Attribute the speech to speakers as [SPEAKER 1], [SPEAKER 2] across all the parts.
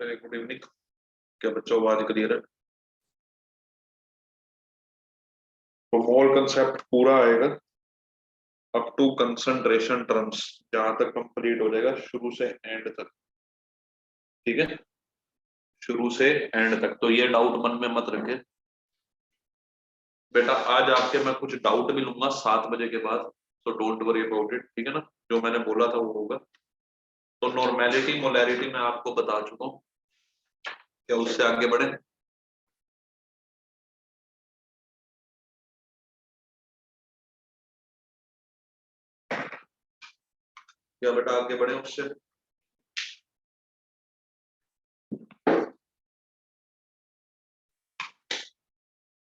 [SPEAKER 1] Very good evening. क्या बच्चों आवाज क्लियर है? तो मोल कंसेप्ट पूरा आएगा अप टू कंसंट्रेशन टर्म्स, जहां तक कंप्लीट हो जाएगा शुरू से एंड तक। ठीक है, शुरू से एंड तक। तो ये डाउट मन में मत रखे बेटा। आज आपके मैं कुछ डाउट भी लूंगा 7 बजे के बाद, तो डोंट वरी अबाउट इट। ठीक है ना, जो मैंने बोला था वो होगा। तो नॉर्मेलिटी मोलैरिटी मैं आपको बता चुका हूँ। क्या उससे आगे बढ़े? क्या बेटा आगे बढ़े उससे?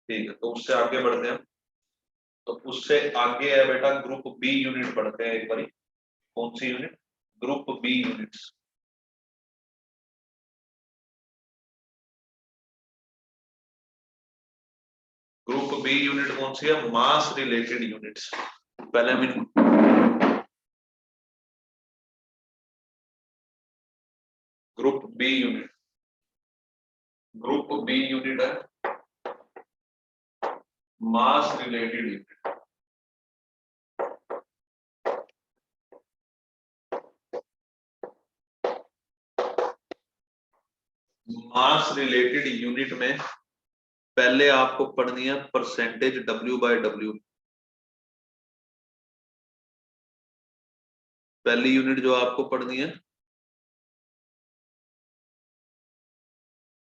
[SPEAKER 1] ठीक है, तो उससे आगे बढ़ते हैं। तो उससे आगे है बेटा ग्रुप बी यूनिट पढ़ते हैं एक बारी। कौन सी unit? Group B units. Group B unit कौन सी है? Mass related units. पहले हम group B unit, group B unit है mass related unit. Mass related unit में पहले आपको पढ़नी है परसेंटेज डब्ल्यू बाय डब्ल्यू। पहली यूनिट जो आपको पढ़नी है,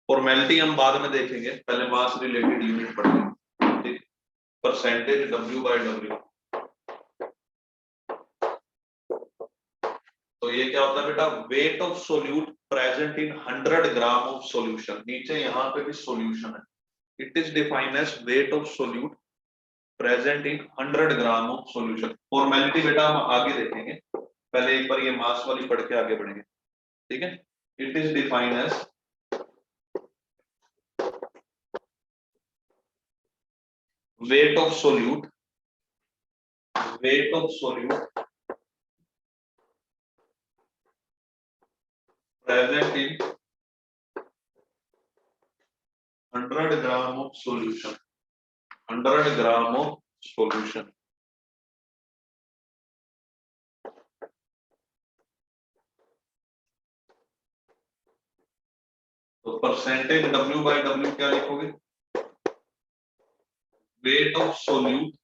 [SPEAKER 1] फॉर्मेलिटी हम बाद में देखेंगे, पहले मास रिलेटेड यूनिट पढ़नी है। Percentage W by W. तो ये क्या होता है बेटा? Weight of solute present in 100 gram of solution. नीचे यहाँ पे भी सॉल्यूशन है। It is defined as weight of solute present in 100 gram of solution. Formality बेटा हम आगे देखेंगे, पहले एक बार ये मास वाली पढ़ के आगे बढ़ेंगे। ठीक है, it is defined as weight of solute, weight of solute present in 100 gram of solution. 100 gram of solution. तो परसेंटेज डब्ल्यू बाय डब्ल्यू क्या लिखोगे? Weight of solute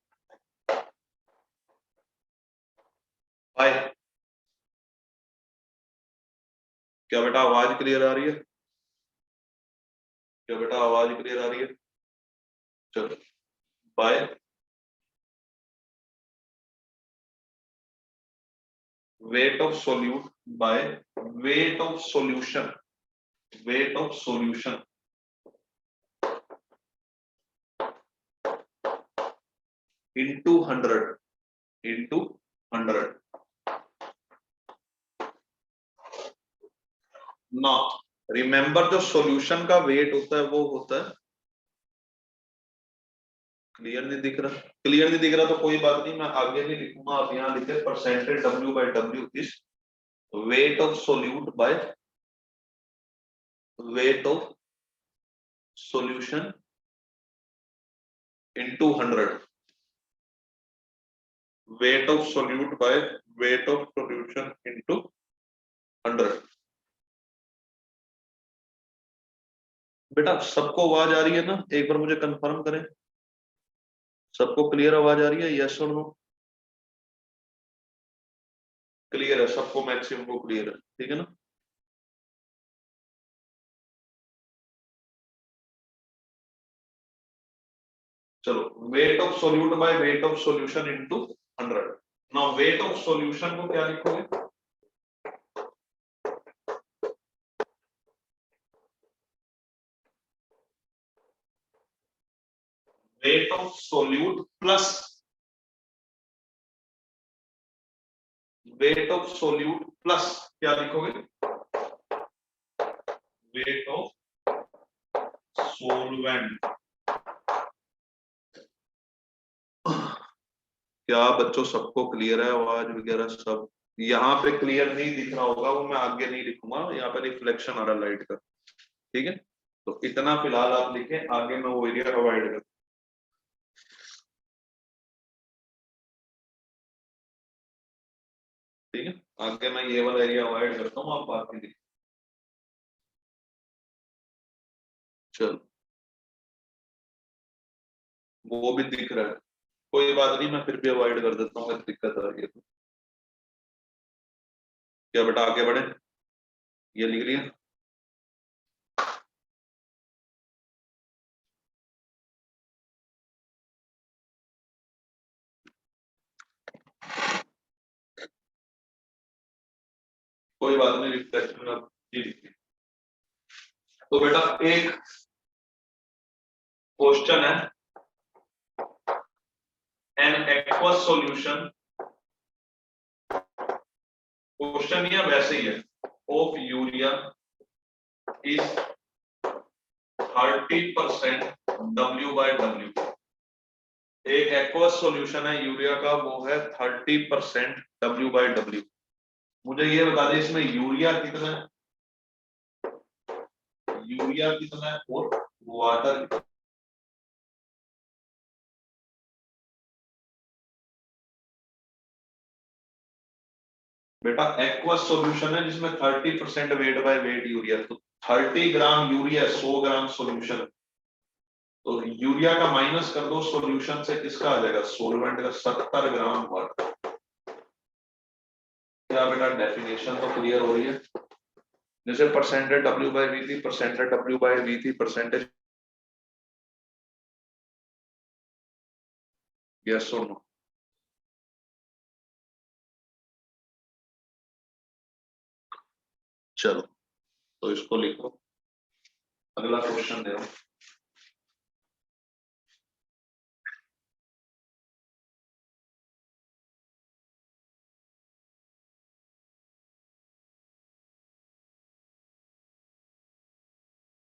[SPEAKER 1] by. क्या बेटा आवाज क्लियर आ रही है? क्या बेटा आवाज क्लियर आ रही है? चलो, by weight of solute by weight of solution, weight of solution into 100, into 100। ना, रिमेंबर जो सॉल्यूशन का वेट होता है वो होता है, क्लियर नहीं दिख रहा? क्लियर नहीं दिख रहा तो कोई बात नहीं, मैं आगे भी लिखूंगा। आप यहाँ लिखे percentage W by W is wait of solute by weight of solution into 100। Wait of solute by weight of solution into 100। बेटा सबको आवाज आ रही है ना? एक बार मुझे कंफर्म करें, सबको क्लियर आवाज आ रही है? यस और नो? क्लियर है सबको? मैक्सिमम को क्लियर है? ठीक है ना? चलो, wait of solute by weight of solution into 100। Now weight of solution को क्या लिखोगे? Weight of solute plus wait of solute plus क्या लिखोगे? Weight of solvent. क्या बच्चों सबको क्लियर है आवाज वगैरह सब? यहाँ पे क्लियर नहीं दिख रहा होगा, वो मैं आगे नहीं लिखूंगा, यहाँ पे रिफ्लेक्शन आ रहा है लाइट का, ठीक है। तो इतना फिलहाल आप लिखें, आगे मैं वो एरिया अवॉइड कर, ठीक है, आगे मैं ये वाला एरिया अवॉइड करता हूँ, आप बाकी लिखें। चलो वो भी दिख रहा है, कोई बात नहीं, मैं फिर भी अवॉइड कर देता हूँ अगर दिक्कत आ रही है तो। क्या बेटा आगे बढ़े, ये लिख लिया। कोई बात नहीं, रिफ्लेक्शन में जी लिखिए। तो बेटा एक क्वेश्चन है, एन एक्वस सॉल्यूशन, क्वेश्चन या वैसे ही है, ऑफ यूरिया इज 30% W/W। एक एक्वस सॉल्यूशन है यूरिया का, वो है 30% W/W। मुझे ये बता दें इसमें यूरिया कितना है, यूरिया कितना है और वाटर कितना। बेटा एक्वस सॉल्यूशन है जिसमें 30% वेट बाय वेट यूरिया, तो 30 ग्राम यूरिया 100 ग्राम सॉल्यूशन, तो यूरिया का माइनस कर दो सॉल्यूशन से, किसका आ जाएगा, सोलवेंट का 70 ग्राम वाटर। क्या बेटा डेफिनेशन तो क्लियर हो रही है, जैसे परसेंटेज W/V थी, परसेंटेज W/V थी, परसेंटेज, यस और नो। चलो तो इसको लिखो, अगला क्वेश्चन दे।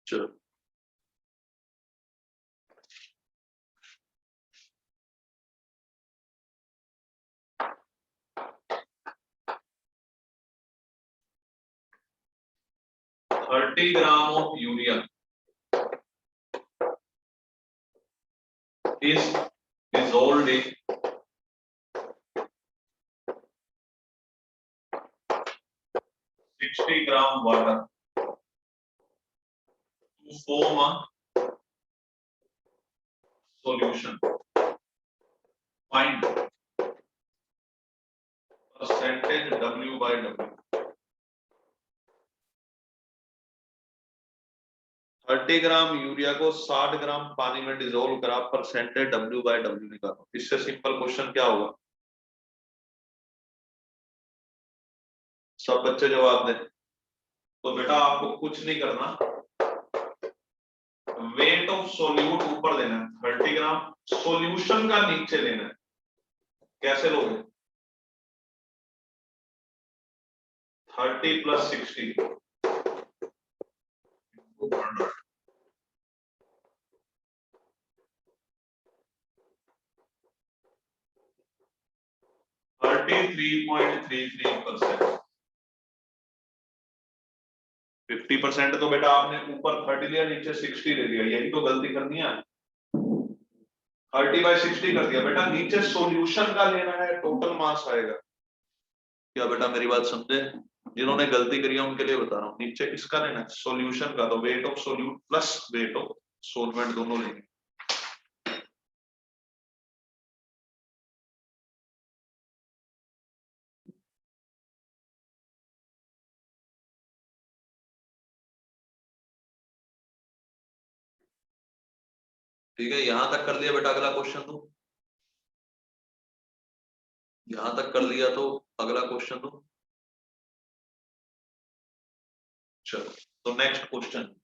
[SPEAKER 1] चलो 30 gram of urea is dissolved in 60 gram water to form a solution. Find percentage W/W। 30 gram urea को 60 ग्राम पानी में डिसोल्व करा, परसेंटेज W/W निकालो। इससे सिंपल क्वेश्चन क्या होगा, सब बच्चे जवाब दें। तो बेटा आपको कुछ नहीं करना, वेट ऑफ सोल्यूट ऊपर देना है 30 ग्राम, सॉल्यूशन का नीचे लेना है। कैसे लोगे, 30 + 60 33.33%। 50% तो बेटा आपने ऊपर 30 लिया, नीचे 60 ले लिया, यही तो गलती करनी है। 30/60 कर दिया बेटा, नीचे सॉल्यूशन का लेना है, टोटल मास आएगा। क्या बेटा मेरी बात समझे, जिन्होंने गलती करी है उनके लिए बता रहा हूँ, नीचे किसका लेना है, सॉल्यूशन का, तो wait of solute plus weight of solvent दोनों लेंगे। ठीक है, यहां तक कर दिया बेटा, अगला क्वेश्चन दो। यहां तक कर लिया तो अगला क्वेश्चन दो। चलो तो next question,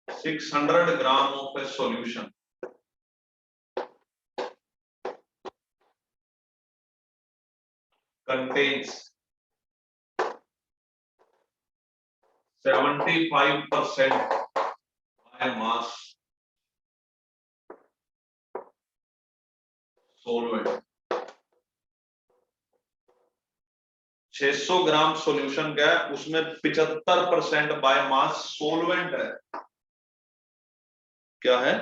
[SPEAKER 1] six 600 gram of A solution contains 75% by mass solvent। 600 gram solution क्या है, उसमें 75% बाय मास सोलवेंट है। क्या है?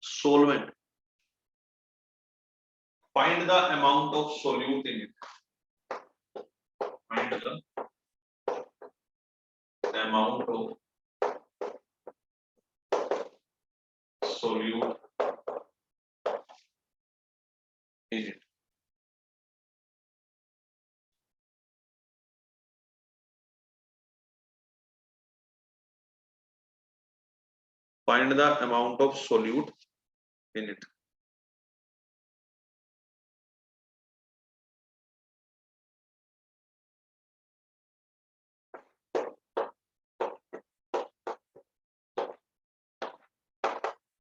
[SPEAKER 1] Solvent. Find the amount of solute in it. Find the amount of solute in it. Find the amount of solute in it।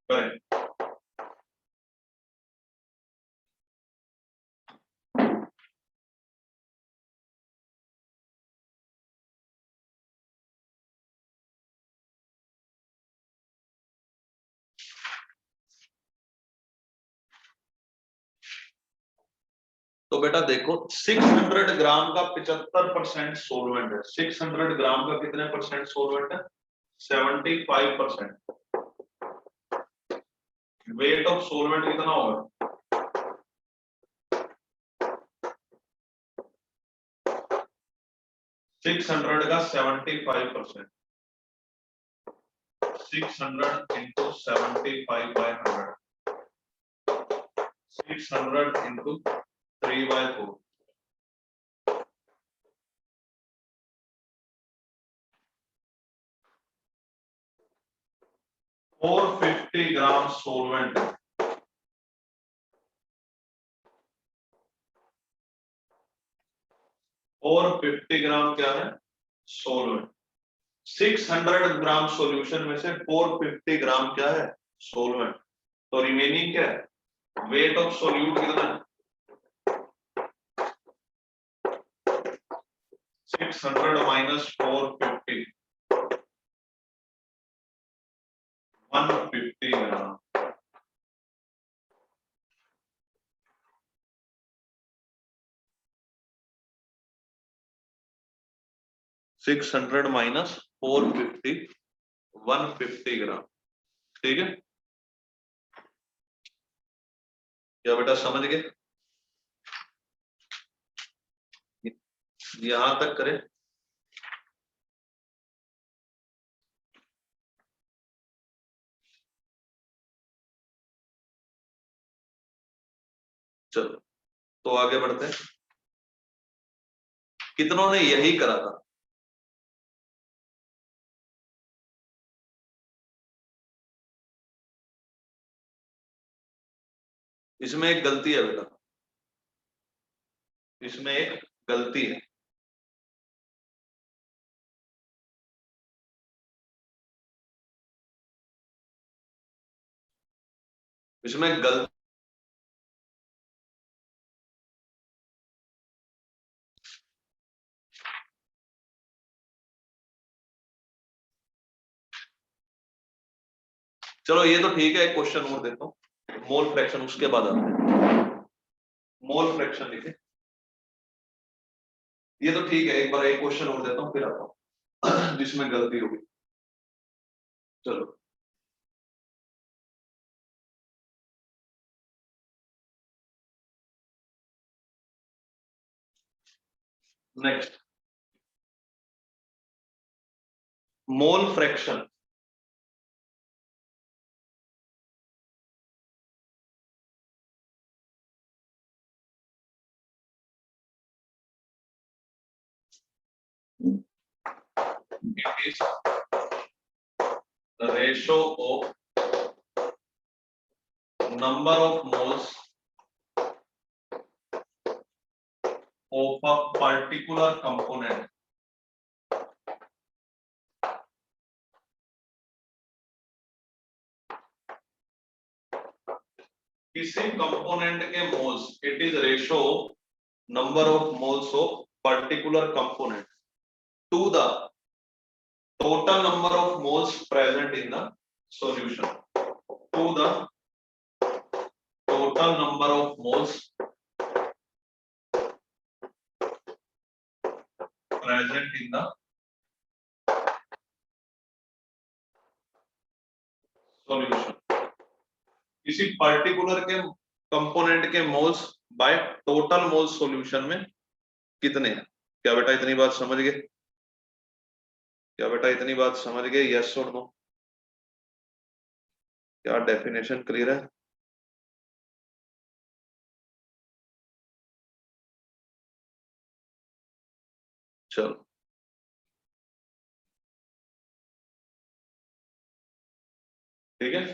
[SPEAKER 1] करें। तो बेटा देखो 600 ग्राम का 75% सोलवेंट है। 600 ग्राम का कितने परसेंट सोलवेंट है? 75%। वेट ऑफ सोलवेंट कितना होगा? 600 का 75%। 600 इंटू 75/100। 600 इंटू 3/4। 450 ग्राम सोलवेंट। 450 ग्राम क्या है? सोलवेंट। 600 ग्राम सॉल्यूशन में से 450 ग्राम क्या है? सोलवेंट। तो रिमेनिंग क्या है? वेट ऑफ सोल्यूट कितना है? 600 माइनस 450, 150 ग्राम। सिक्स हंड्रेड माइनस 450, 150 ग्राम। ठीक है क्या बेटा, समझ गए? यहां तक करें। चलो तो आगे बढ़ते हैं। कितनों ने यही करा था? इसमें एक गलती है बेटा, इसमें एक गलती है। इसमें गलती, चलो ये तो ठीक है, एक क्वेश्चन और देता हूं। मोल फ्रैक्शन, उसके बाद आते हैं। मोल फ्रैक्शन लिखे। ये तो ठीक है, एक बार एक क्वेश्चन और देता हूं फिर आता हूं जिसमें गलती होगी। चलो next, mole fraction. It is the ratio of number of moles of a particular component किसी कंपोनेंट के moles, it is ratio number of moles of particular component to the total number of moles present in the solution, to the total number of moles present in the solution. किसी particular के component के moles bye total moles solution में कितने हैं? क्या बेटा इतनी बात समझ गए? क्या बेटा इतनी बात समझ गए? यस और नो? क्या डेफिनेशन क्लियर है? चलो ठीक है।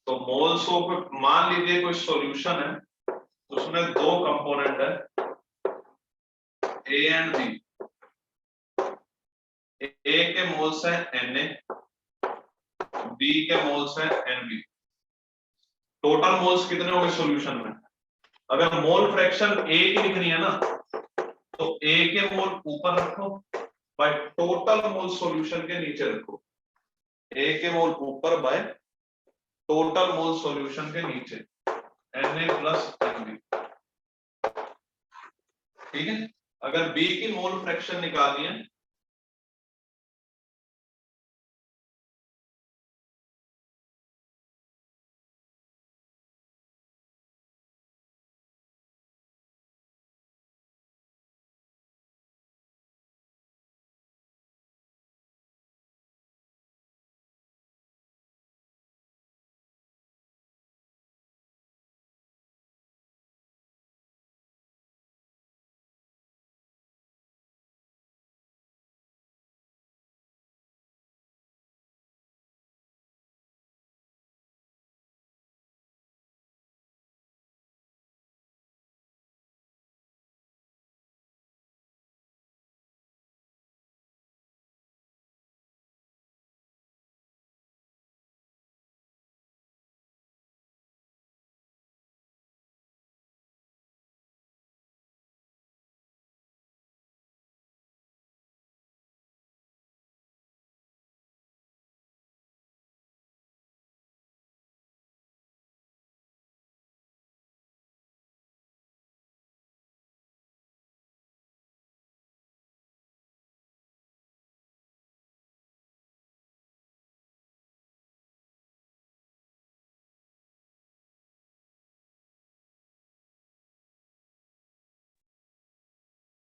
[SPEAKER 1] तो मोल्स ऑफ, मान लीजिए कोई सॉल्यूशन है, उसमें दो कंपोनेंट है ए एंड बी। ए के मोल्स है Na, बी के मोल्स है Nb। टोटल मोल्स कितने हो गए सॉल्यूशन में? अगर मोल फ्रैक्शन ए की लिखनी है ना, तो ए के मोल ऊपर रखो, बाय टोटल मोल सॉल्यूशन के नीचे रखो। ए के मोल ऊपर बाय टोटल मोल सॉल्यूशन के नीचे Na प्लस Nb। ठीक है। अगर बी की मोल फ्रैक्शन निकालनी है,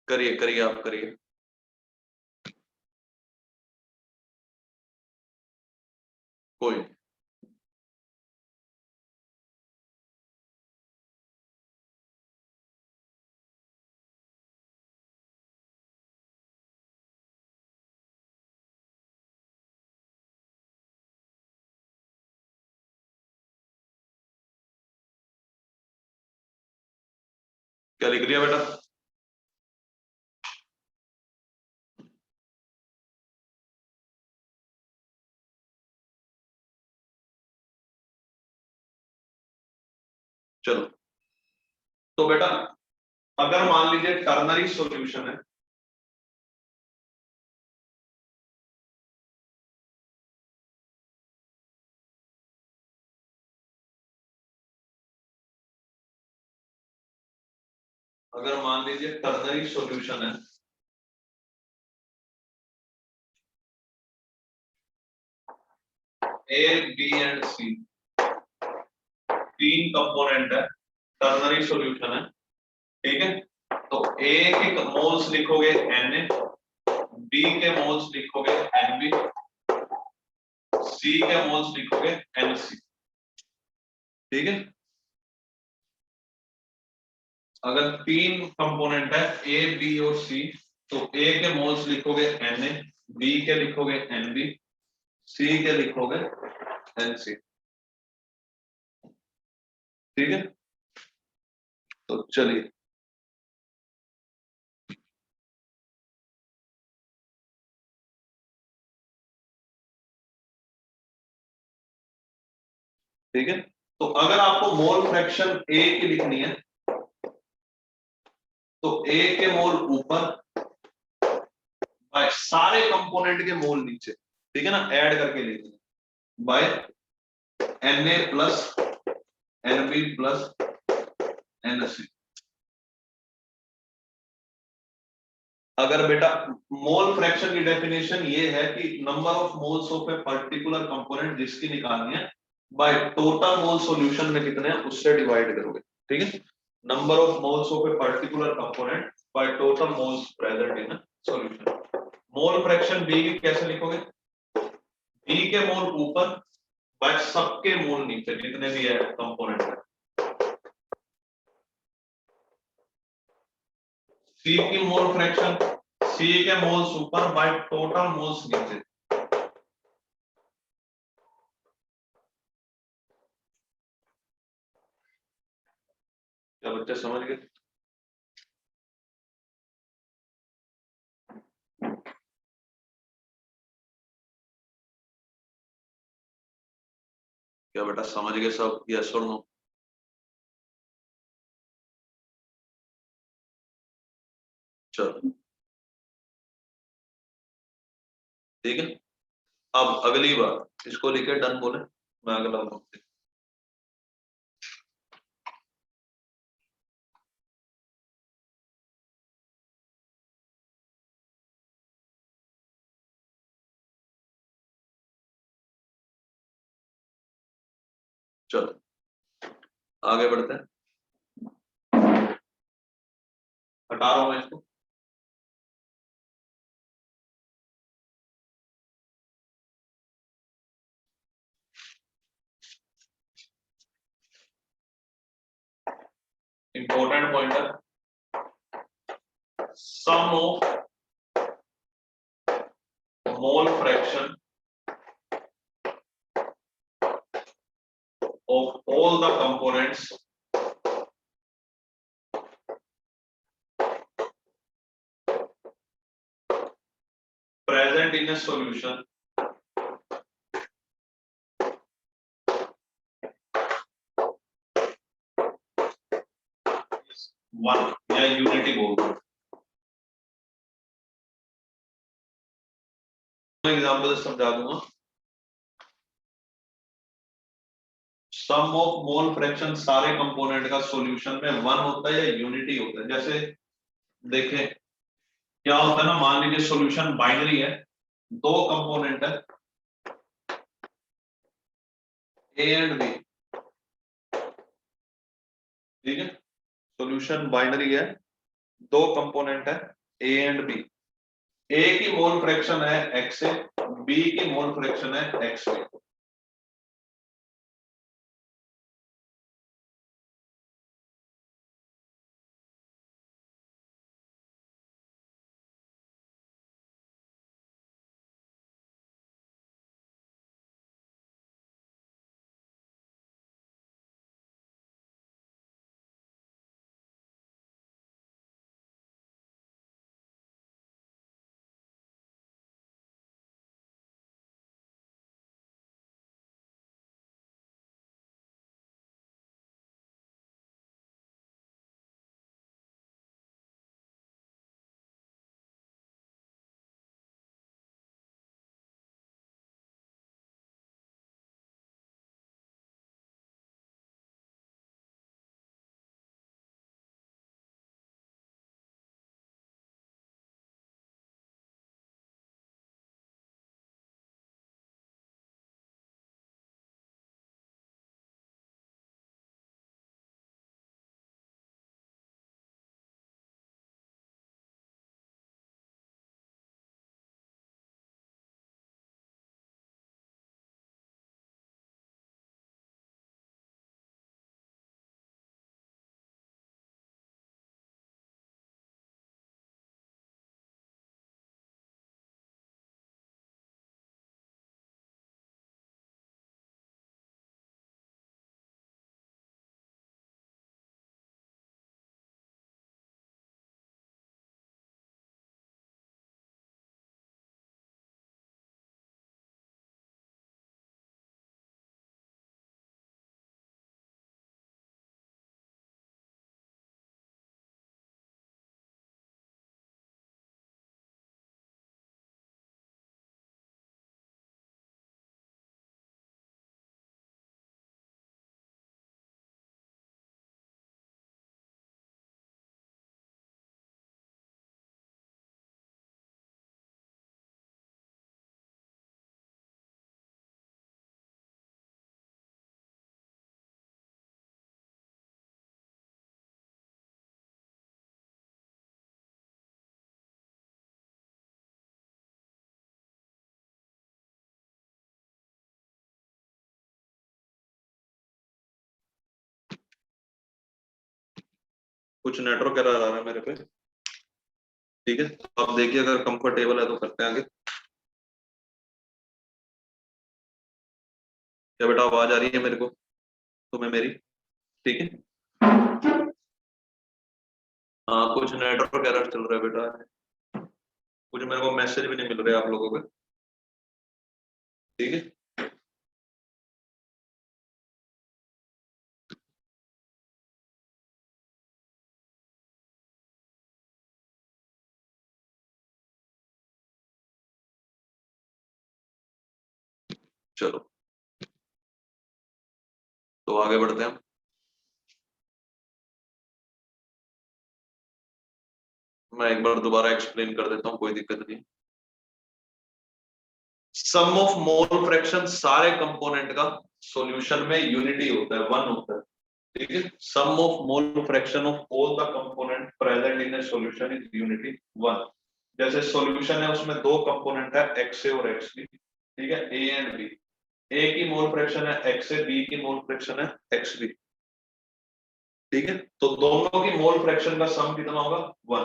[SPEAKER 1] करिए करिए आप करिए। कोई क्या लिख लिया बेटा? चलो तो बेटा, अगर मान लीजिए टर्नरी सॉल्यूशन है, अगर मान लीजिए टर्नरी सॉल्यूशन है, ए बी एंड सी तीन कंपोनेंट है, टर्नरी सॉल्यूशन है। ठीक है। तो ए के मोल्स लिखोगे Na, बी के मोल्स लिखोगे Nb, सी के मोल्स लिखोगे Nc। ठीक है। अगर तीन कंपोनेंट है ए बी और सी, तो ए के मोल्स लिखोगे Na, बी के लिखोगे Nb, सी के लिखोगे Nc। ठीक है। तो चलिए, ठीक है। तो अगर आपको मोल फ्रैक्शन ए की लिखनी है, तो ए के मोल ऊपर बाय सारे कंपोनेंट के मोल नीचे, ठीक है ना, ऐड करके लिखते हैं by Na plus Nb plus Nc। अगर बेटा मोल फ्रैक्शन की डेफिनेशन ये है कि number of moles of a particular component जिसकी निकालनी है बाय टोटल मोल सॉल्यूशन में कितने हैं उससे डिवाइड करोगे, ठीक है। Number of moles of a particular component by total moles present in solution. Mole fraction B की कैसे लिखोगे, बी के मोल ऊपर बाय सबके मोल नीचे जितने भी है कंपोनेंट है। सी की मोल फ्रैक्शन, सी के मोल्स ऊपर बाय टोटल मोल्स नीचे। क्या बच्चे समझ गए? क्या बेटा समझ गए सब, यस और नो? चलो ठीक है। अब अगली बार इसको लिखे डन बोले, मैं अगला बोलते। चलो आगे बढ़ते हैं, हटा रहा हूं मैं इसको। Important pointer, sum of mole fraction of all the components present in a solution is 1 या यूनिटी बोल दो। एग्जांपल समझा दूंगा। सम ऑफ मोल फ्रैक्शन सारे कंपोनेंट का सॉल्यूशन में 1 होता है या यूनिटी होता है। जैसे देखें क्या होता है ना, मान लीजिए सॉल्यूशन बाइनरी है, दो कंपोनेंट है ए एंड बी, ठीक है। सॉल्यूशन बाइनरी है, दो कंपोनेंट है ए एंड बी। ए की मोल फ्रैक्शन है एक्स ए, बी की मोल फ्रैक्शन है एक्स बी। कुछ नेटवर्क एरर आ रहा है मेरे पे, ठीक है। तो आप देखिए अगर कंफर्टेबल है तो करते हैं आगे। क्या बेटा आवाज आ रही है मेरे को तुम्हें मेरी? ठीक है। हाँ कुछ नेटवर्क एरर चल रहा है बेटा, कुछ मेरे को मैसेज भी नहीं मिल रहे आप लोगों के, ठीक है। चलो तो आगे बढ़ते हैं। मैं एक बार दोबारा एक्सप्लेन कर देता हूँ, कोई दिक्कत नहीं। सम ऑफ मोल फ्रैक्शन सारे कंपोनेंट का सॉल्यूशन में यूनिटी होता है, वन होता है, ठीक है। Sum of mole fraction of all the component present in a solution is unity one. जैसे सॉल्यूशन है उसमें दो कंपोनेंट है एक्स ए और एक्स बी, ठीक है, ए एंड बी। ए की मोल फ्रैक्शन है एक्स ए, बी की मोल फ्रैक्शन है एक्स बी, ठीक है। तो दोनों की मोल फ्रैक्शन का सम कितना होगा? वन।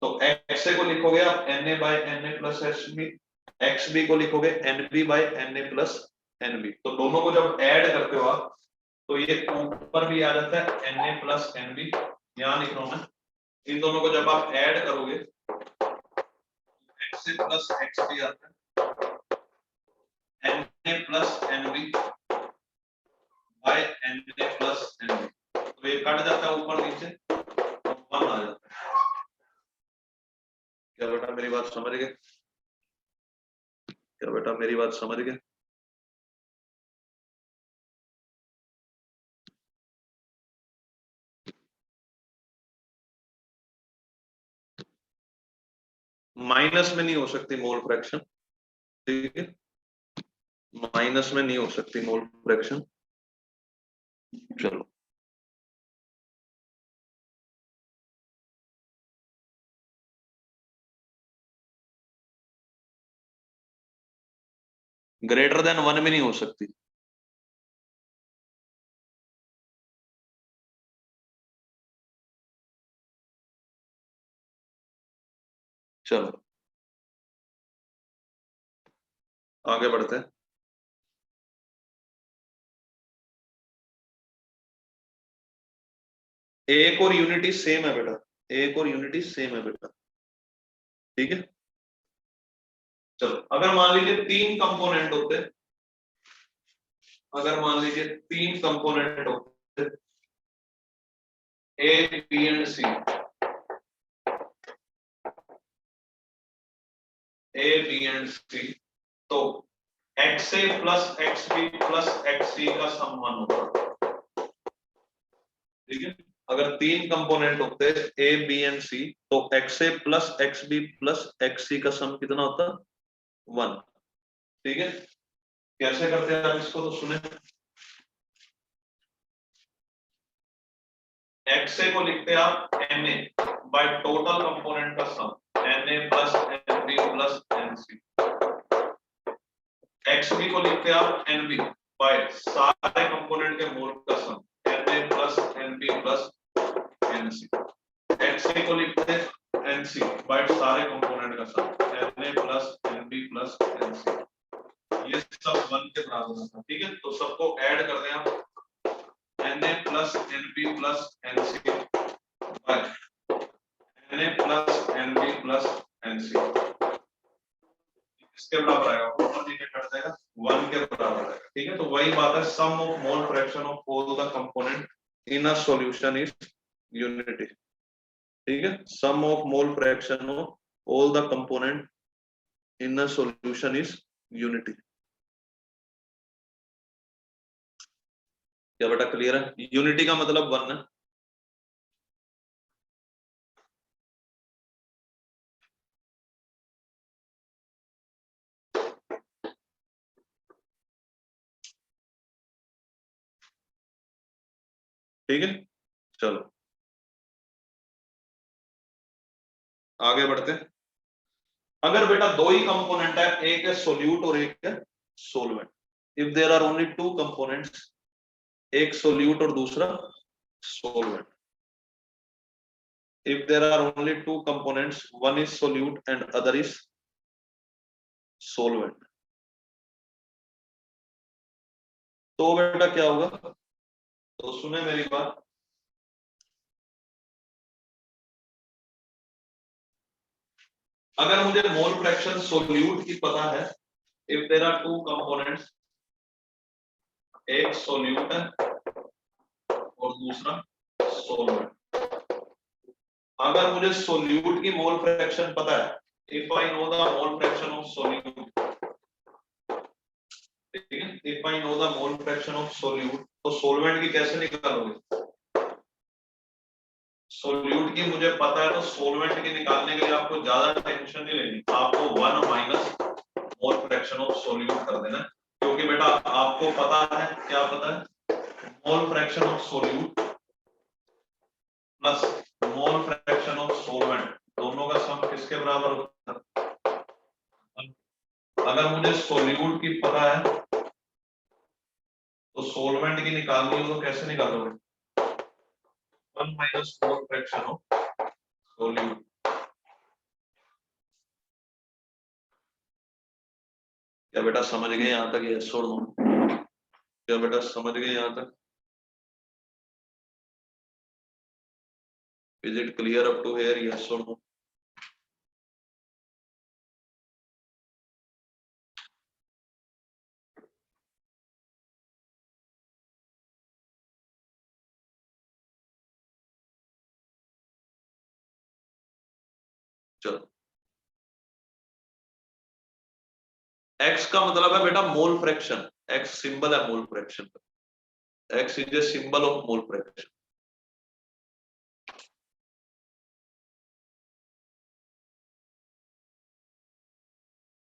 [SPEAKER 1] तो एक्स ए को लिखोगे आप N A by N A plus S B, X B को लिखोगे N B by N A plus N B. तो दोनों को जब ऐड करते हो आप तो ये ऊपर भी आ जाता है N A plus N B, यहां लिख रहा हूं मैं। इन दोनों को जब आप ऐड करोगे X A plus X B आता है, N A plus N B by N A plus N B. तो ये कट जाता है ऊपर नीचे, वन आ जाता है। क्या बेटा मेरी बात समझ गए? क्या बेटा मेरी बात समझ गए? माइनस में नहीं हो सकती मोल फ्रैक्शन, ठीक है, माइनस में नहीं हो सकती मोल फ्रैक्शन। चलो ग्रेटर देन वन में नहीं हो सकती। चलो आगे बढ़ते हैं। एक और यूनिटी सेम है बेटा, एक और यूनिटी सेम है बेटा, ठीक है। चलो अगर मान लीजिए तीन कंपोनेंट होते, अगर मान लीजिए तीन कंपोनेंट होते A B and C, A B and C, तो X A plus X B plus X C का सम वन होता, ठीक है। अगर तीन कंपोनेंट होते ए बी एंड सी तो X A plus X B plus X C का सम कितना होता? वन, ठीक है। कैसे करते हैं आप इसको तो सुने। एक्स ए को लिखते हैं आप N A by total component का sum, N A plus N B plus N C. X B को लिखते हैं आप एन बी बाय सारे कंपोनेंट के मोल का sum, N A plus N B plus N C. X A को लिखते हैं एन सी बाय सारे कंपोनेंट का sum, N A plus N B plus N C. ये सब वन के बराबर होता है, ठीक है। तो सबको ऐड कर दें आप, N A plus N B plus N C by N A plus N B plus N C. इसके बराबर आएगा, ऊपर नीचे कट जाएगा, वन के बराबर आएगा, ठीक है। तो वही बात है, sum of mole fraction of all the component in a solution is unity, ठीक है। Sum of mole fraction of all the component in a solution is unity. क्या बेटा क्लियर है? यूनिटी का मतलब वन है, ठीक है। चलो आगे बढ़ते हैं। अगर बेटा दो ही कंपोनेंट है, एक है सोल्यूट और एक है solvent, if there are only two components, एक सोल्यूट और दूसरा solvent, if there are only two components, one is solute and other is solvent, तो बेटा क्या होगा? तो सुने मेरी बात, अगर मुझे मोल फ्रैक्शन सोल्यूट की पता है, if there are two components, एक सोल्यूट है और दूसरा सोल्वेंट, अगर मुझे सोल्यूट की मोल फ्रैक्शन पता है, if I know the mole fraction of solute, ठीक है, if I know the mole fraction of solute, तो सोल्वेंट की कैसे निकालोगे? सोल्यूट की मुझे पता है, तो सोल्वेंट की निकालने के लिए आपको ज्यादा टेंशन नहीं लेनी, आपको 1 minus mole fraction of solute कर देना, क्योंकि बेटा आपको पता है, क्या पता है? Mole fraction of solute plus mole fraction of सोल्वेंट, दोनों का सम किसके बराबर होता है? अगर मुझे सोल्यूट की पता है तो सोल्वेंट की निकालनी हो तो कैसे निकालोगे? 1 minus mole fraction of solute. क्या बेटा समझ गए यहां तक? यस और नो? क्या बेटा समझ गए यहां तक? Is it clear up to here? Yes और नो? चलो, एक्स का मतलब है बेटा मोल फ्रैक्शन, एक्स सिंबल है मोल फ्रैक्शन का, x is a symbol of mole fraction.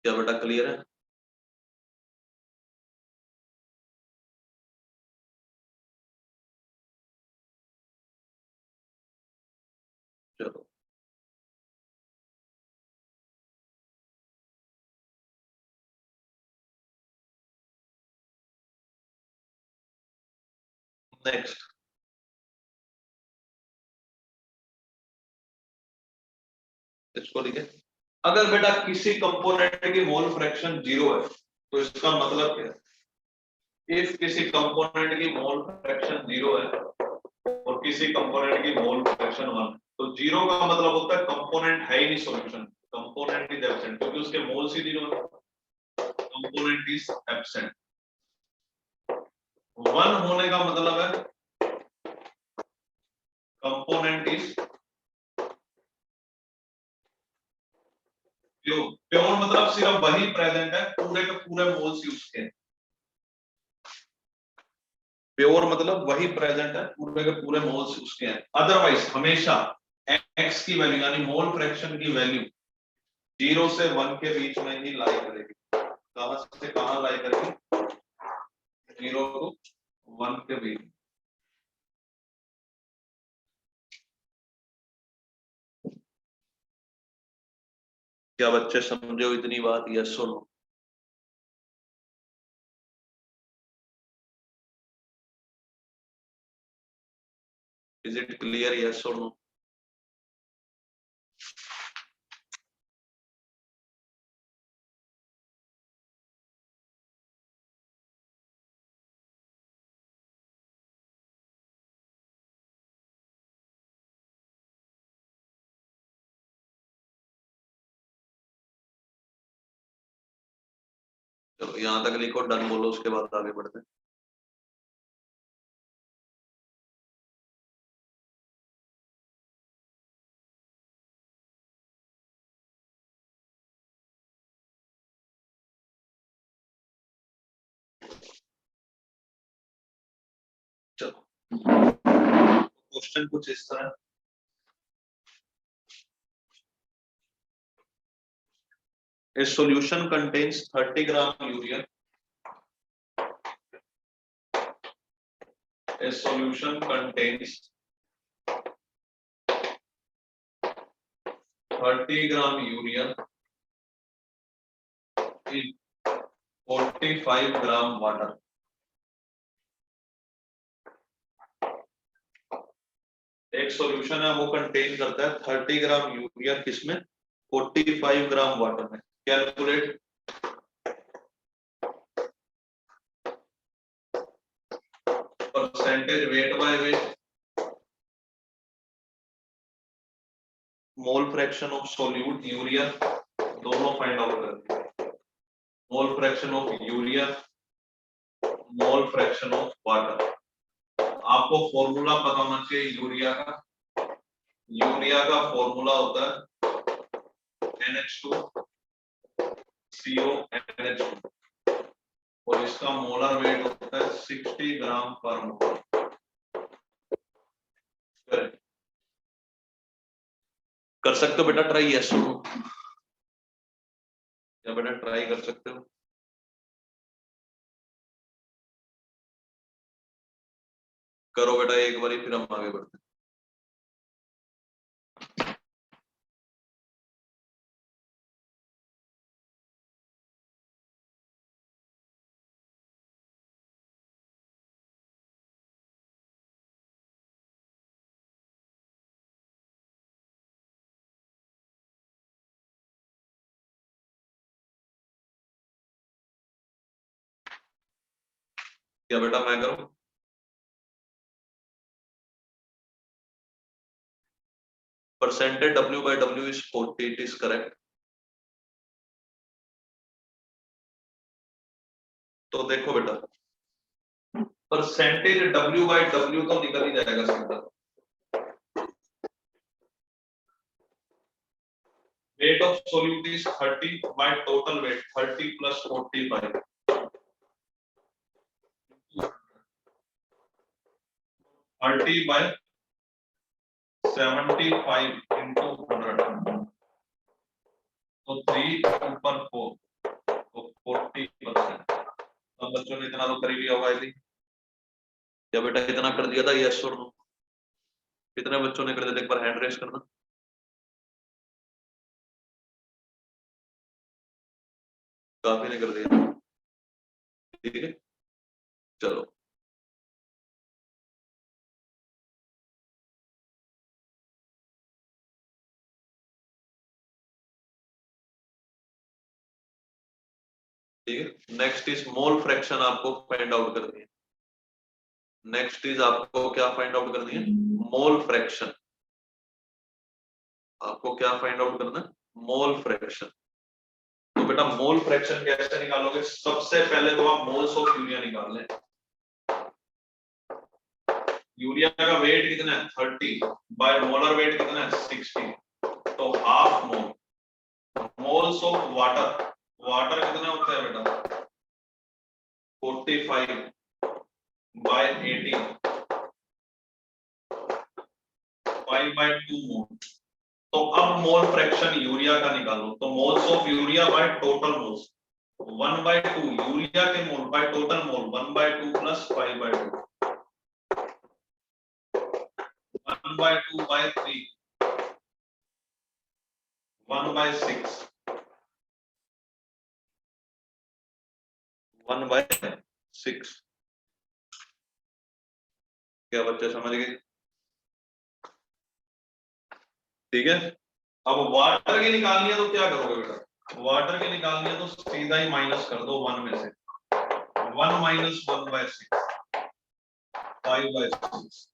[SPEAKER 1] क्या बेटा क्लियर है? चलो नेक्स्ट, इसको लिखे, अगर बेटा किसी कंपोनेंट की मोल फ्रैक्शन 0 है तो इसका मतलब क्या है? इफ किसी कंपोनेंट की मोल फ्रैक्शन 0 है और किसी कंपोनेंट की मोल फ्रैक्शन 1, तो 0 का मतलब होता है कंपोनेंट है ही नहीं सॉल्यूशन, कंपोनेंट इज एब्सेंट, क्योंकि उसके मोल्स ही 0 है, कंपोनेंट इज एब्सेंट। 1 होने का मतलब है कंपोनेंट इज प्योर, प्योर मतलब सिर्फ वही प्रेजेंट है, पूरे के पूरे मोल्स ही उसके, प्योर मतलब वही प्रेजेंट है, पूरे के पूरे मोल्स उसके हैं, अदरवाइज हमेशा एक्स की वैल्यू यानी मोल फ्रैक्शन की वैल्यू 0 से 1 के बीच में ही लाई करेगी। कहां से कहां लाई करेगी? 0 टू 1 के बीच। क्या बच्चे समझे हो इतनी बात? यस और no? Is it clear? Yes और नो? चलो यहां तक लिखो, डन बोलो, उसके बाद आगे बढ़ते हैं। चलो क्वेश्चन कुछ इस तरह, a solution contains 30 gram urea, a solution contains 30 gram urea in 45 gram water, एक सॉल्यूशन है वो कंटेन करता है 30 ग्राम यूरिया, किसमें? 45 ग्राम वाटर में। Calculate. Percentage wait by wait, mole fraction of solute urea, दोनों फाइंड आउट करते हैं। मोल fraction of urea, mole fraction of water. आपको फॉर्मूला पता होना चाहिए यूरिया का। यूरिया का फॉर्मूला होता है NH2CO NH2 और इसका मोलर वेट होता है 60 ग्राम पर मोल। कर सकते हो बेटा ट्राई? यस या बेटा ट्राई कर सकते हो? करो बेटा एक बार, फिर हम आगे बढ़ते हैं। क्या बेटा मैं करूं? Percentage W/W is 40, it is correct। तो देखो बेटा, परसेंटेज W/W तो निकल ही जाएगा सीधा। Weight of solute is 30 by total weight, 30 plus 45, 30 by 75 into 100, तो 3 ऊपर 4, तो 40%। अब बच्चों ने इतना तो कर ही लिया होगा आई थिंक। क्या बेटा इतना कर दिया था? यस और नो? कितने बच्चों ने कर दिया था? एक बार हैंड रेस करना। काफी ने कर दिया, ठीक है चलो। ठीक है, नेक्स्ट इज मोल फ्रैक्शन, आपको फाइंड आउट करनी है। नेक्स्ट इज आपको क्या फाइंड आउट करनी है? Mole fraction. आपको क्या फाइंड आउट करना है? Mole fraction. तो बेटा मोल फ्रैक्शन कैसे निकालोगे? सबसे पहले तो आप मोल्स ऑफ यूरिया निकाल लें। यूरिया का वेट कितना है? 30 बाय मोलर वेट कितना है? 60, तो half mole. Moles of water, water कितना होता है बेटा? 45 बाय 80, 5/2 मोल। तो अब मोल फ्रैक्शन यूरिया का निकालो, तो moles of urea by total moles, 1/2 urea के mole by total mole, 1/2 plus 5/2, 1/2 by 3, 1/6, 1/6। क्या बच्चे समझ गए? ठीक है। अब वाटर की निकालनी है तो क्या करोगे बेटा? वाटर की निकालनी है तो सीधा ही माइनस कर दो 1 में से, 1 माइनस 1/6, 5/6।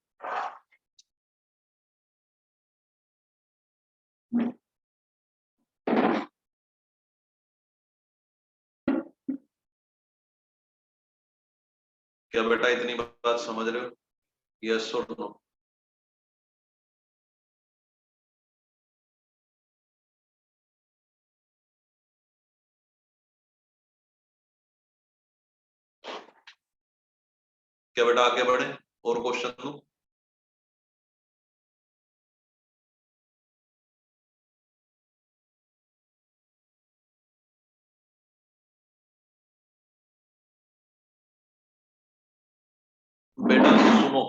[SPEAKER 1] क्या बेटा इतनी बात समझ रहे हो? यस और नो? क्या बेटा आगे बढ़े और क्वेश्चन दो? बेटा सुनो,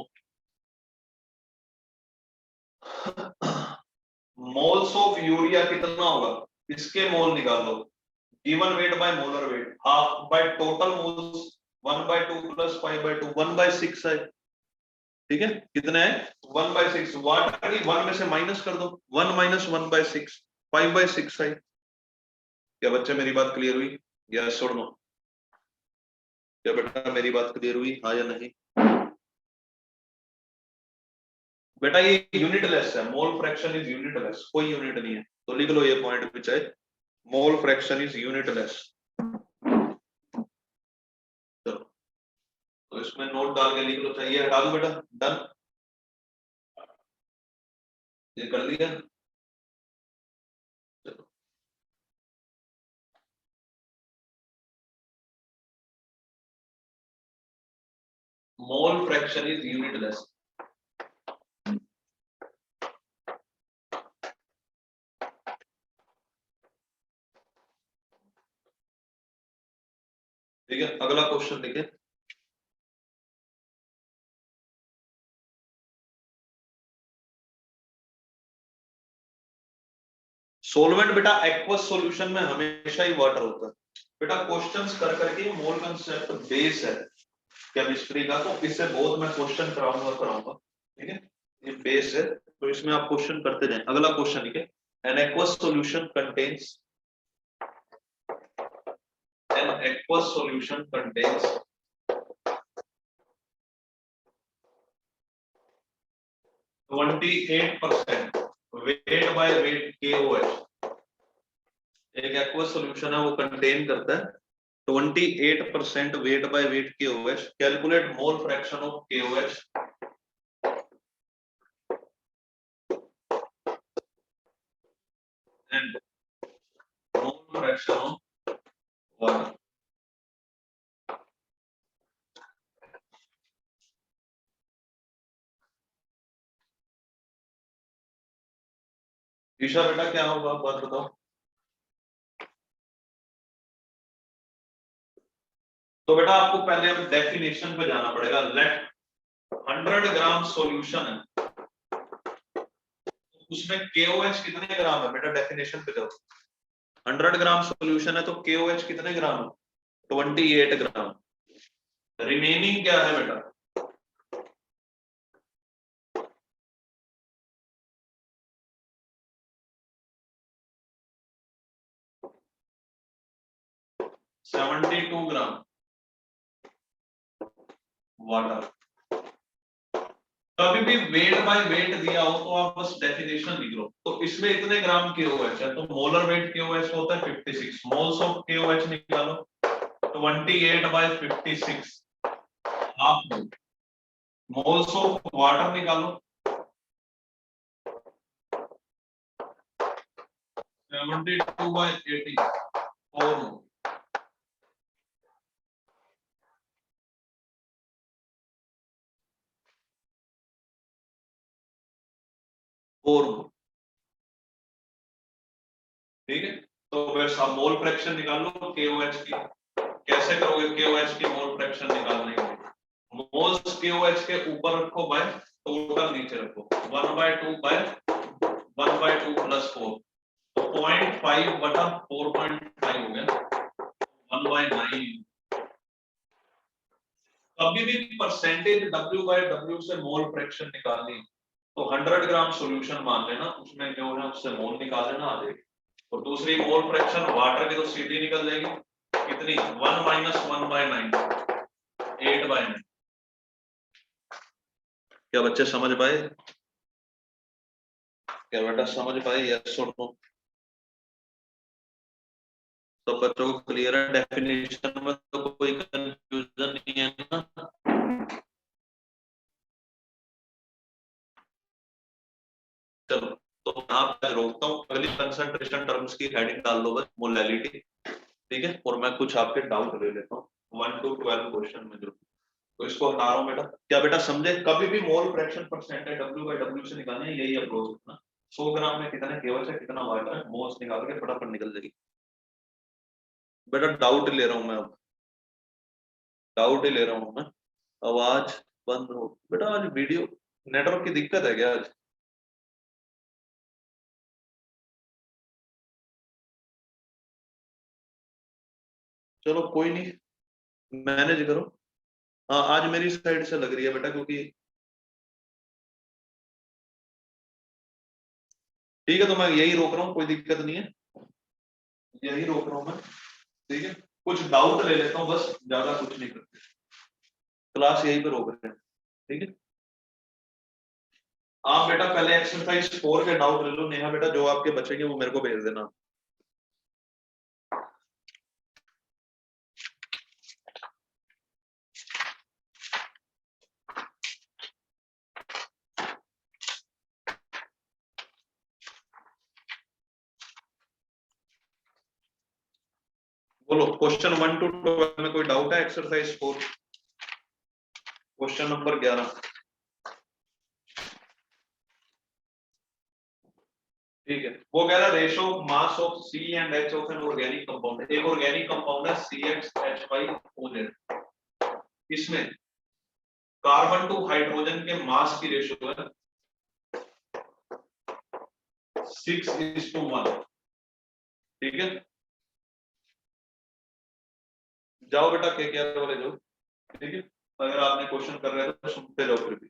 [SPEAKER 1] मोल्स ऑफ यूरिया कितना होगा? इसके मोल निकालो, given weight by molar weight, half bye total moles, 1/2 plus 5/2, 1/6 है। ठीक है, कितना है 1/6। वाटर की 1 में से माइनस कर दो, 1 माइनस 1/6, 5/6 है। क्या बच्चे मेरी बात क्लियर हुई? यस और नो? क्या बेटा मेरी बात क्लियर हुई, हाँ या नहीं? बेटा ये यूनिटलेस है, मोल फ्रैक्शन इज यूनिटलेस, कोई यूनिट नहीं है, तो लिख लो ये पॉइंट पे चाहे, मोल फ्रैक्शन इज यूनिटलेस। चलो तो इसमें नोट डाल के लिख लो, चाहिए हटा दो बेटा, डन, ये कर दिया। चलो मोल फ्रैक्शन इज यूनिटलेस। ठीक है, अगला क्वेश्चन देखिए। सोलवेंट बेटा एक्वस सॉल्यूशन में हमेशा ही वाटर होता है बेटा। क्वेश्चंस कर करके मोल कंसेप्ट बेस है केमिस्ट्री का, तो इससे बहुत मैं क्वेश्चन कराऊंगा, ठीक है, ये बेस है, तो इसमें आप क्वेश्चन करते जाएं। अगला क्वेश्चन ठीक है, an aqueous solution contains, an aqueous solution contains 28% weight by weight KOH। एक एक्वस सॉल्यूशन है वो कंटेन करता है 28% weight by weight KOH। Calculate mole fraction of KOH and mole fraction of water. Isha बेटा क्या होगा, आप बात बताओ। तो बेटा आपको पहले अब डेफिनेशन पे जाना पड़ेगा। लेट 100 ग्राम सॉल्यूशन है, उसमें KOH कितने ग्राम है बेटा, डेफिनेशन पे जाओ। 100 ग्राम सॉल्यूशन है तो KOH कितने ग्राम है, 28 ग्राम। रिमेनिंग क्या है बेटा, 72 ग्राम वाटर। कभी भी वेट बाय वेट दिया हो तो आप बस डेफिनेशन लिख लो। तो इसमें इतने ग्राम KOH है, तो मोलर वेट KOH होता है 56, मोल्स ऑफ KOH निकालो 28/56 half mole. Moles of water निकालो 72/80 4 मोल। 4 मोल, ठीक है। तो बस आप मोल फ्रैक्शन निकाल लो KOH की। कैसे करोगे KOH की मोल फ्रैक्शन निकालने के लिए, मोल्स KOH के ऊपर रखो बाय टोटल नीचे रखो, 1/2 प्लस 4, तो 0.5/4.5 हो गया, 1/9। कभी भी परसेंटेज W/W से मोल फ्रैक्शन निकालनी तो 100 ग्राम सॉल्यूशन मान लेना, उसमें जो है उससे मोल निकाल लेना आ जाएगी। और दूसरी मोल फ्रैक्शन वाटर की तो सीधी निकल जाएगी, कितनी 1 माइनस 1/9, 8/9। क्या बच्चे समझ पाए? क्या बेटा समझ पाए, यस और नो? तो बच्चों को क्लियर है, डेफिनेशन में तो कोई कंफ्यूजन नहीं है ना? चलो तो यहाँ पे रोकता हूँ, अगली कंसंट्रेशन टर्म्स की हेडिंग डाल दो बस, मोलैलिटी, ठीक है। और मैं कुछ आपके डाउट ले लेता हूँ 1 to 12 क्वेश्चन में जो, तो इसको हटा रहा हूँ बेटा। क्या बेटा समझे, कभी भी मोल फ्रैक्शन परसेंटेज W/W से निकालने है, यही अप्रोच रखना। 100 ग्राम में कितने KOH है, कितना वाटर है, मोल्स निकाल के फटाफट निकल जाएगी। बेटा डाउट ले रहा हूँ मैं, डाउट ही ले रहा हूँ मैं। आवाज बंद हो बेटा, आज वीडियो नेटवर्क की दिक्कत है क्या आज? चलो कोई नहीं, मैनेज करो। हाँ आज मेरी साइड से लग रही है बेटा, क्योंकि ठीक है, तो मैं यही रोक रहा हूँ, कोई दिक्कत नहीं है, यही रोक रहा हूँ मैं। ठीक है, कुछ डाउट ले लेता हूँ बस, ज्यादा कुछ नहीं करते, क्लास यहीं पे रोक रहे हैं। ठीक है, आप बेटा पहले एक्सरसाइज 4 के डाउट ले लो, नेहा बेटा जो आपके बचेंगे वो मेरे को भेज देना। बोलो, क्वेश्चन 1 to 12 में कोई डाउट है? Exercise 4 question number 11। ठीक है, वो कह रहा ratio mass of C and H of an organic compound. एक ऑर्गेनिक कंपाउंड है CXH5OZ, इसमें कार्बन टू हाइड्रोजन के मास की रेशो है 6:1। ठीक है, जाओ बेटा के क्या वाले जाओ। ठीक है, अगर आपने क्वेश्चन कर रहे हो तो सुनते जाओ फिर भी।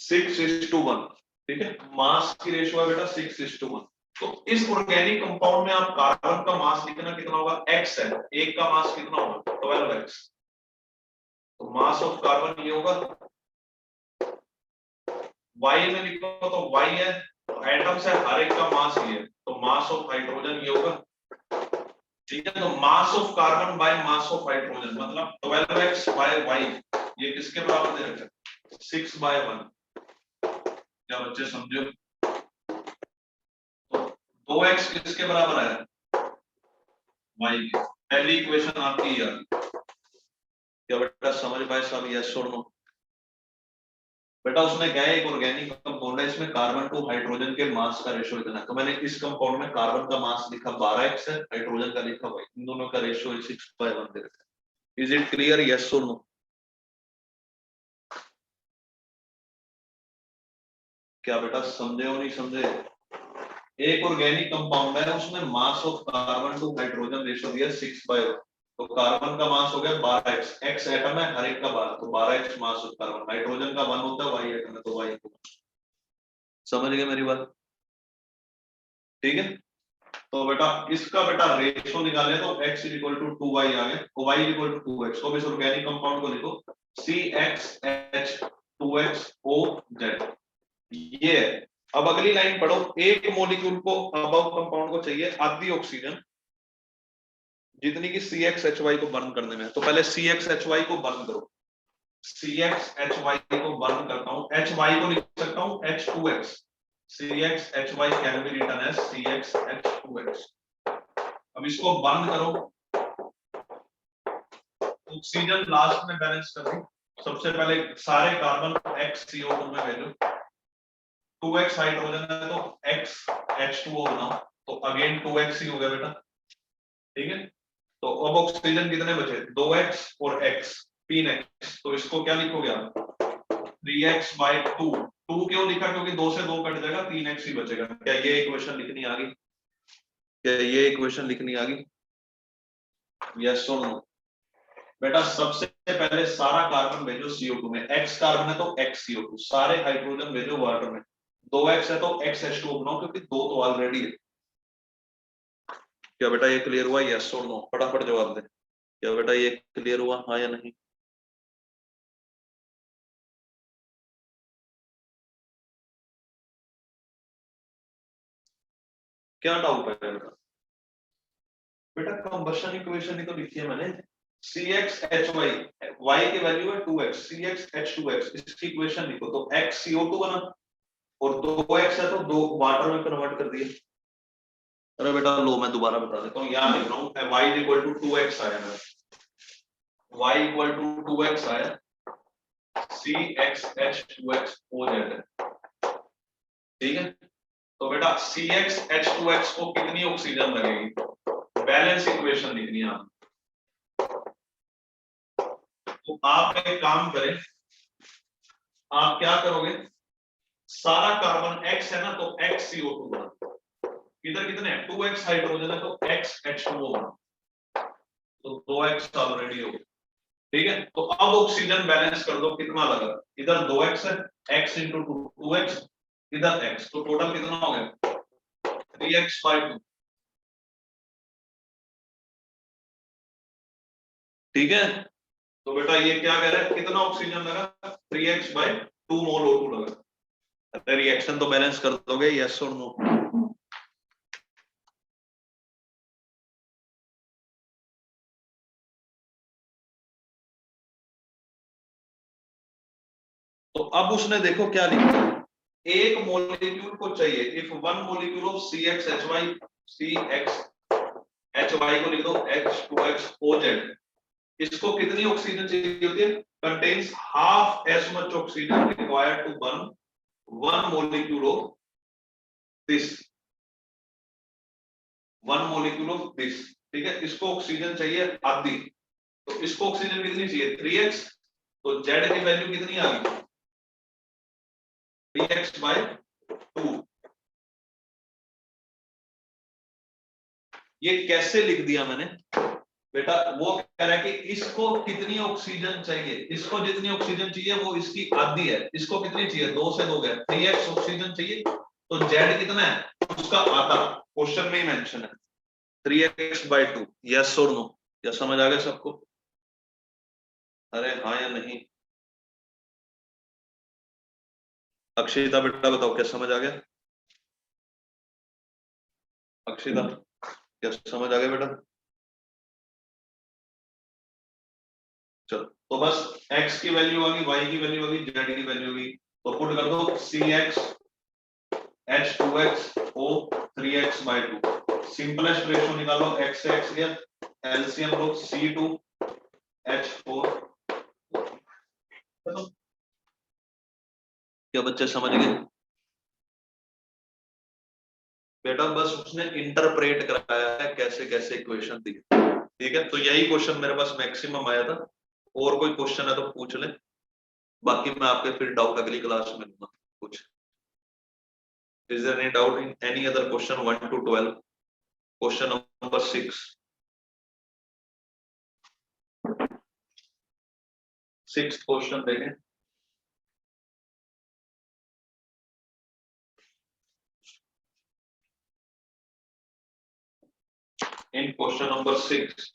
[SPEAKER 1] 6:1। ठीक है, मास की रेशो है बेटा 6:1। तो इस ऑर्गेनिक कंपाउंड में आप कार्बन का मास लिखना कितना होगा, x है, एक का मास कितना होगा 12x। तो मास ऑफ कार्बन ये होगा, y में लिखो तो y है, एटम से हर एक का मास ये है, तो मास ऑफ हाइड्रोजन ये होगा। ठीक है, तो मास of carbon by mass of hydrogen मतलब 12x बाय y, ये किसके बराबर दे रखा है 6/1। क्या बच्चे समझो? तो 2x किसके बराबर है y के। पहली इक्वेशन आपकी यार, क्या बेटा समझ पाए सब? यस और नो? बेटा उसमें क्या है, एक ऑर्गेनिक कंपाउंड है, इसमें कार्बन टू हाइड्रोजन के मास का रेशो इतना है, तो मैंने इस कंपाउंड में कार्बन का मास लिखा 12x है, हाइड्रोजन का लिखा y, इन दोनों का रेशो 6/1 दे रखा है। Is it clear? यस और नो? क्या बेटा समझे हो नहीं समझे? एक ऑर्गेनिक कंपाउंड है, उसमें mass of carbon to hydrogen ratio दिया 6/1, तो कार्बन का मास हो गया 12x, x एटम है हर एक का 12, तो 12x mass of carbon. Hydrogen का 1 होता है, y एटम है तो y। समझ गए मेरी बात? ठीक है, तो बेटा इसका बेटा रेशो निकाले तो x is equal to 2y आ गया, y is equal to 2x। तो इस ऑर्गेनिक कंपाउंड को लिखो CXH2XOZ, ये है। अब अगली लाइन पढ़ो, एक मॉलिक्यूल को अबव कंपाउंड को चाहिए आधी ऑक्सीजन जितनी की CXHY को बर्न करने में है, तो पहले CXHY को बर्न करो। CXHY को बर्न करता हूं, HY को लिख सकता हूं H2X, CXHY can be written as CXH2X। अब इसको बर्न करो, ऑक्सीजन लास्ट में बैलेंस कर दी। सबसे पहले सारे कार्बन XCO2 में भेजो, 2x हाइड्रोजन है तो x H2O बनाओ, तो अगेन 2x ही हो गया बेटा। ठीक है, तो अब ऑक्सीजन कितने बचे 2x और x 3x, तो इसको क्या लिखोगे आप 3x/2। 2 क्यों लिखा, क्योंकि 2 से 2 कट जाएगा, 3x ही बचेगा। क्या ये इक्वेशन लिखनी आ गई? क्या ये इक्वेशन लिखनी आ गई? यस और नो? बेटा सबसे पहले सारा कार्बन भेजो CO2 में, x कार्बन है तो XCO2, सारे हाइड्रोजन भेजो वाटर में, 2x है तो XH2O बनाओ, क्योंकि 2 तो ऑलरेडी है। क्या बेटा ये क्लियर हुआ? यस और नो? फटाफट जवाब दे। क्या बेटा ये क्लियर हुआ, हाँ या नहीं? क्या डाउट है बेटा? बेटा कंबशन इक्वेशन ही तो लिखी है मैंने, CXHY, y की वैल्यू है 2x, CXH2X, इसकी इक्वेशन लिखो तो XCO2 बना, और 2x है तो 2 वाटर में कन्वर्ट कर दिया। अरे बेटा लो मैं दोबारा बता देता हूँ, यहाँ लिख रहा हूँ y इक्वल टू 2x आया मेरा, y इक्वल टू 2x आया, CXH2XOZ है। ठीक है, तो बेटा CXH2X को कितनी ऑक्सीजन लगेगी, बैलेंस इक्वेशन लिखनी है आप। तो आप एक काम करें, आप क्या करोगे, सारा कार्बन x है ना तो XCO2 बना, इधर कितने हैं 2x हाइड्रोजन है तो XH2O बना, तो 2x ऑलरेडी हो गया। ठीक है, तो अब ऑक्सीजन बैलेंस कर दो, कितना लगा, इधर 2x है, x इंटू 2x, इधर x, तो टोटल कितना हो गया 3x/2। ठीक है, तो बेटा ये क्या कह रहा है, कितना ऑक्सीजन लगा 3x/2 मोल O2 लगा। अरे रिएक्शन तो बैलेंस कर दोगे, यस और नो? तो अब उसने देखो क्या लिखा, एक मॉलिक्यूल को चाहिए, if one molecule of CXHY को लिख दो H2XOZ, इसको कितनी ऑक्सीजन चाहिए होती है, contains half as much oxygen required to burn one molecule of this, one molecule of this. ठीक है, इसको ऑक्सीजन चाहिए आधी, तो इसको ऑक्सीजन कितनी चाहिए 3x, तो Z की वैल्यू कितनी आ गई 3x/2। ये कैसे लिख दिया मैंने बेटा, वो कह रहा है कि इसको कितनी ऑक्सीजन चाहिए, इसको जितनी ऑक्सीजन चाहिए वो इसकी आधी है, इसको कितनी चाहिए 2 से 2 गया 3x ऑक्सीजन चाहिए, तो Z कितना है उसका आधा, क्वेश्चन में ही मेंशन है 3x/2। यस और नो? या समझ आ गया सबको? अरे हाँ या नहीं? अक्षिता बेटा बताओ क्या समझ आ गया? अक्षिता क्या समझ आ गया बेटा? चलो, तो बस x की वैल्यू आ गई, y की वैल्यू आ गई, z की वैल्यू आ गई, तो पुट कर दो CX H2XO 3x/2। Simplest ratio निकालो, x से x गया, एलसीएम लो C2H4। क्या बच्चे समझ गए? बेटा बस उसने इंटरप्रेट कराया है कैसे कैसे इक्वेशन दी। ठीक है, तो यही क्वेश्चन मेरे पास मैक्सिमम आया था, और कोई क्वेश्चन है तो पूछ ले, बाकी मैं आपके फिर डाउट अगली क्लास में लूंगा कुछ। Is there any doubt in any other question 1 to 12? Question number 6, 6th question देखें। इन क्वेश्चन नंबर 6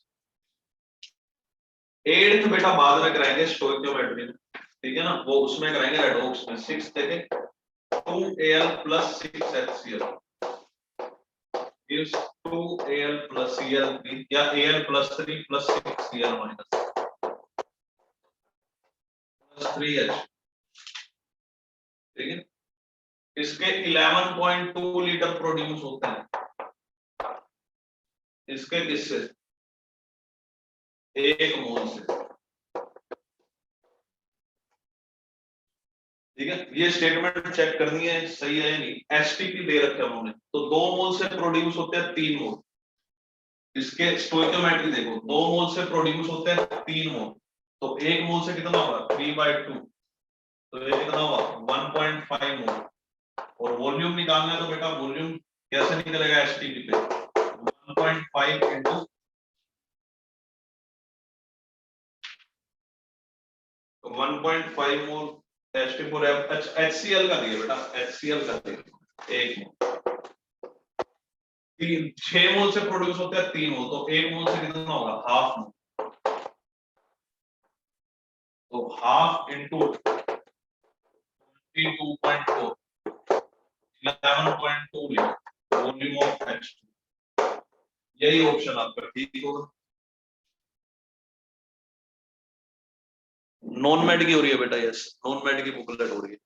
[SPEAKER 1] 8th बेटा बाद में कराएंगे स्टोइकियोमेट्री में, ठीक है ना, वो उसमें कराएंगे रेडॉक्स में। 6 देखें, 2Al + 6HCl gives 2Al + Cl3 या Al + 3 + 6Cl - 3H। ठीक है, इसके 11.2 लीटर प्रोड्यूस होते हैं, इसके किससे 1 मोल से। ठीक है, ये स्टेटमेंट चेक करनी है सही है या नहीं। एसटीपी दे रखे उन्होंने, तो 2 मोल से प्रोड्यूस होते हैं 3 मोल। इसके स्टोइकियोमेट्री देखो, 2 मोल से प्रोड्यूस होते हैं 3 मोल, तो 1 मोल से कितना होगा 3/2, तो ये कितना हुआ 1.5 मोल। और वॉल्यूम निकालना है तो बेटा वॉल्यूम कैसे निकलेगा एसटीपी पे, 1.5 into 1.5 mole ST for HCl का दिया बेटा, HCl का दिया 1 मोल। 6 मोल से प्रोड्यूस होते हैं 3 मोल, तो 1 मोल से कितना होगा हाफ मोल, तो half into 2.4 11.2 litre volume of H2। यही ऑप्शन आपका ठीक होगा। नॉन मेड की हो रही है बेटा, यस नॉन मेड की बुकलेट हो रही है।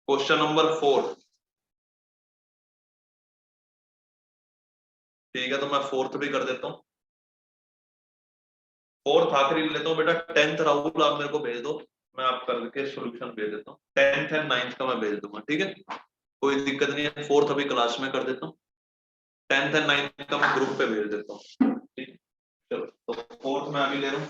[SPEAKER 1] क्वेश्चन नंबर 4, ठीक है, तो मैं 4th भी कर देता हूँ, 4th आखिरी लेता हूँ बेटा। 10th राहुल आप मेरे को भेज दो, मैं आप करके सॉल्यूशन भेज देता हूँ। 10th एंड 9th का मैं भेज दूंगा, ठीक है, कोई दिक्कत नहीं है। 4th अभी क्लास में कर देता हूँ, 10th एंड 9th का मैं ग्रुप पे भेज देता हूँ, ठीक है। चलो, तो 4th में अभी ले रहा हूँ।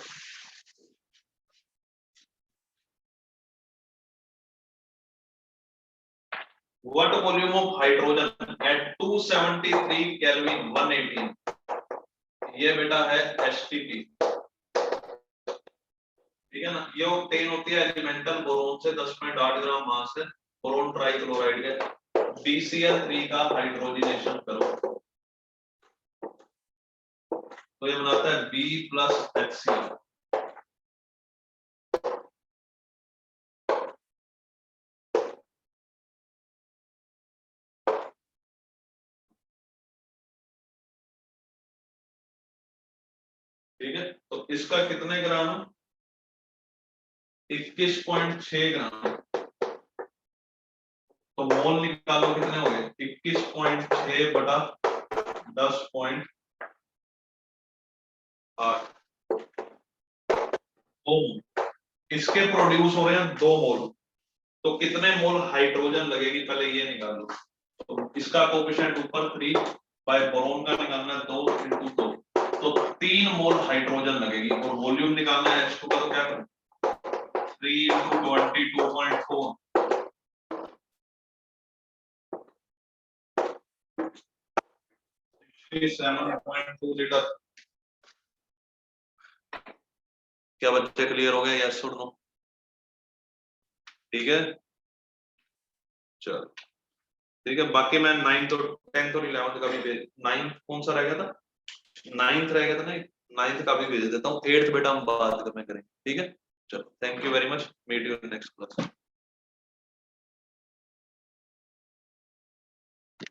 [SPEAKER 1] What volume of hydrogen at 273 Kelvin 118? ये बेटा है HTP, ठीक है ना। ये ऑक्टेन होती है एलिमेंटल बोरोन से 10.8 ग्राम मास है, बोरोन ट्राइक्लोराइड का BCl3 का हाइड्रोजनेशन करो तो ये बनाता है B प्लस HCl। ठीक है, तो इसका कितने ग्राम है? 21.6 ग्राम। तो मोल निकालो कितने हो गए? 21.6 बटा 10.8 मोल। इसके प्रोड्यूस हो रहे हैं 2 मोल। तो कितने मोल हाइड्रोजन लगेगी पहले ये निकाल लो। तो इसका कोएफिशिएंट ऊपर 3 बाय बोरोन का निकालना है 2 × 2 तो 3 मोल हाइड्रोजन लगेगी। और वॉल्यूम निकालना है H2 का तो क्या करें 3 × 22.4 7.2 लीटर। क्या बच्चे क्लियर हो गया? यस और नो? ठीक है, चलो ठीक है। बाकी मैं 9th और 10th और 11th का भी भेज, 9th कौन सा रह गया था? 9th रह गया था ना, 9th का भी भेज देता हूँ। 8th बेटा हम बाद में करेंगे। ठीक है, चलो thank you very much, meet you in next class.